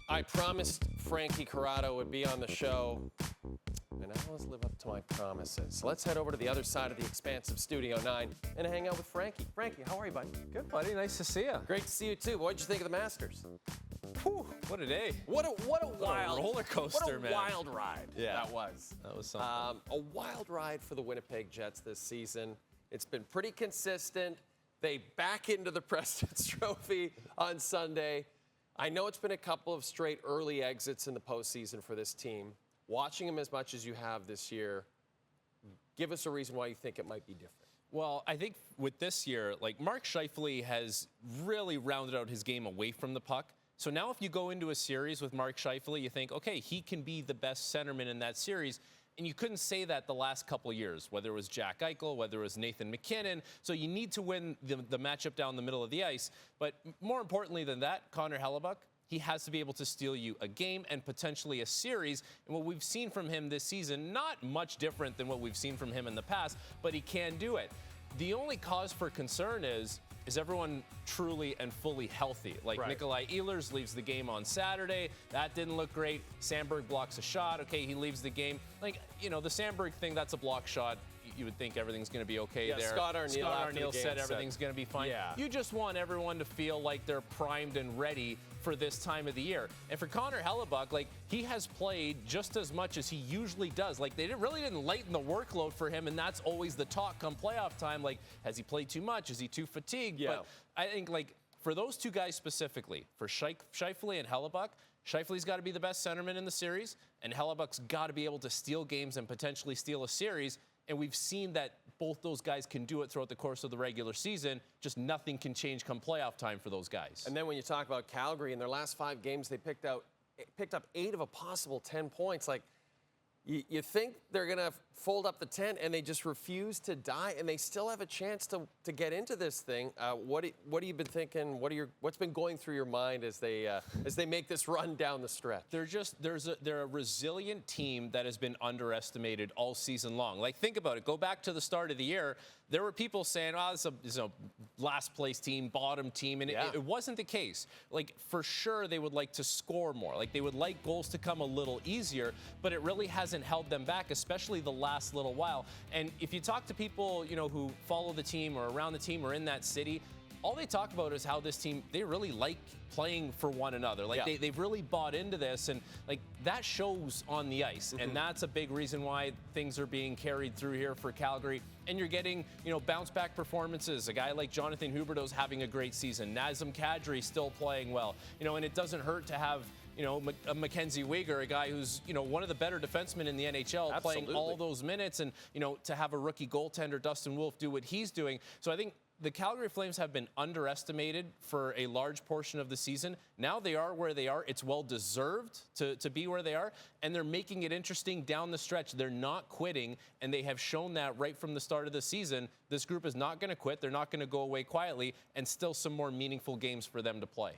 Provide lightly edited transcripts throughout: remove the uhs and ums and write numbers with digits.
I promised Frankie Corrado would be on the show, and I always live up to my promises. So let's head over to the other side of the expansive Studio 9 and hang out with Frankie. Frankie, how are you, buddy? Good, buddy. Nice to see you. Great to see you, too. What'd you think of the Masters? Whew, what a day. What a wild roller coaster, man. Wild ride that was. That was something. A wild ride for the Winnipeg Jets this season. It's been pretty consistent. They back into the President's Trophy on Sunday. I know it's been a couple of straight early exits in the postseason for this team. Watching them as much as you have this year, give us a reason why you think it might be different. Well, I think with this year, like Mark Scheifele has really rounded out his game away from the puck. So now if you go into a series with Mark Scheifele, you think, okay, he can be the best centerman in that series. And you couldn't say that the last couple of years, whether it was Jack Eichel, whether it was Nathan McKinnon. So you need to win the matchup down the middle of the ice. But more importantly than that, Connor Hellebuyck, he has to be able to steal you a game and potentially a series. And what we've seen from him this season, not much different than what we've seen from him in the past, but he can do it. The only cause for concern is everyone truly and fully healthy? Like right. Nikolai Ehlers leaves the game on Saturday. That didn't look great. Sandberg blocks a shot. Okay, he leaves the game. Like, you know, the Sandberg thing, that's a block shot. You would think everything's going to be okay there. Scott Arniel said everything's going to be fine. Yeah. You just want everyone to feel like they're primed and ready for this time of the year. And for Connor Hellebuyck, like, he has played just as much as he usually does. Like, they really didn't lighten the workload for him, and that's always the talk come playoff time. Like, has he played too much? Is he too fatigued? Yeah. But I think, like, for those two guys specifically, for Scheifele and Hellebuyck, Scheifele's got to be the best centerman in the series, and Hellebuyck's got to be able to steal games and potentially steal a series. And we've seen that both those guys can do it throughout the course of the regular season. Just nothing can change come playoff time for those guys. And then when you talk about Calgary, in their last 5 games, they picked up 8 of a possible 10 points. Like, you think they're going to fold up the tent, and they just refuse to die, and they still have a chance to get into this thing. What have you been thinking? What's been going through your mind as they make this run down the stretch? They're a resilient team that has been underestimated all season long. Like, think about it. Go back to the start of the year. There were people saying, "Oh, this is a last place team, bottom team," and it wasn't the case. Like, for sure, they would like to score more. Like, they would like goals to come a little easier, but it really hasn't held them back, especially the last little while. And if you talk to people, you know, who follow the team or around the team or in that city, all they talk about is how this team, they really like playing for one another. Like, they've really bought into this, and like that shows on the ice. Mm-hmm. And that's a big reason why things are being carried through here for Calgary. And you're getting, you know, bounce back performances. A guy like Jonathan Huberdeau's having a great season. Nazem Kadri still playing well. You know, and it doesn't hurt to have, you know, a Mackenzie Weegar, a guy who's, you know, one of the better defensemen in the NHL, playing all those minutes, and, you know, to have a rookie goaltender, Dustin Wolf, do what he's doing. So I think the Calgary Flames have been underestimated for a large portion of the season. Now they are where they are. It's well-deserved to be where they are, and they're making it interesting down the stretch. They're not quitting, and they have shown that right from the start of the season. This group is not going to quit. They're not going to go away quietly, and still some more meaningful games for them to play.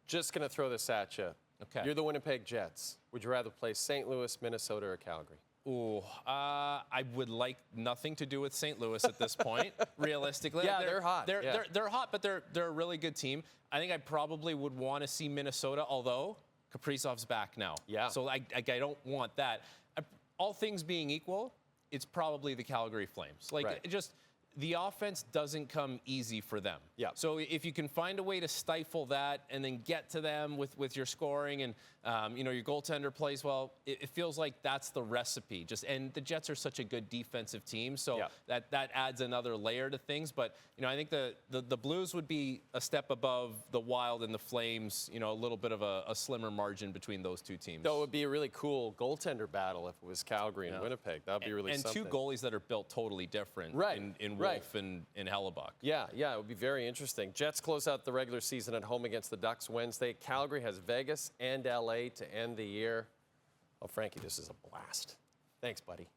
Just going to throw this at you. Okay. You're the Winnipeg Jets. Would you rather play St. Louis, Minnesota, or Calgary? Ooh, I would like nothing to do with St. Louis at this point, realistically. Yeah, they're hot. They're hot, but they're a really good team. I think I probably would want to see Minnesota, although Kaprizov's back now. Yeah. So I don't want that. All things being equal, it's probably the Calgary Flames. Like, the offense doesn't come easy for them. Yeah. So if you can find a way to stifle that and then get to them with your scoring and, you know, your goaltender plays well, it feels like that's the recipe. And the Jets are such a good defensive team, so that adds another layer to things. But, you know, I think the Blues would be a step above the Wild and the Flames, you know, a little bit of a slimmer margin between those two teams. Though it would be a really cool goaltender battle if it was Calgary and Winnipeg. That would be really something. And two goalies that are built totally different in Wolf and Hellebuyck. Yeah, it would be very interesting. Jets close out the regular season at home against the Ducks Wednesday. Calgary has Vegas and LA to end the year. Oh, Frankie, this is a blast. Thanks, buddy.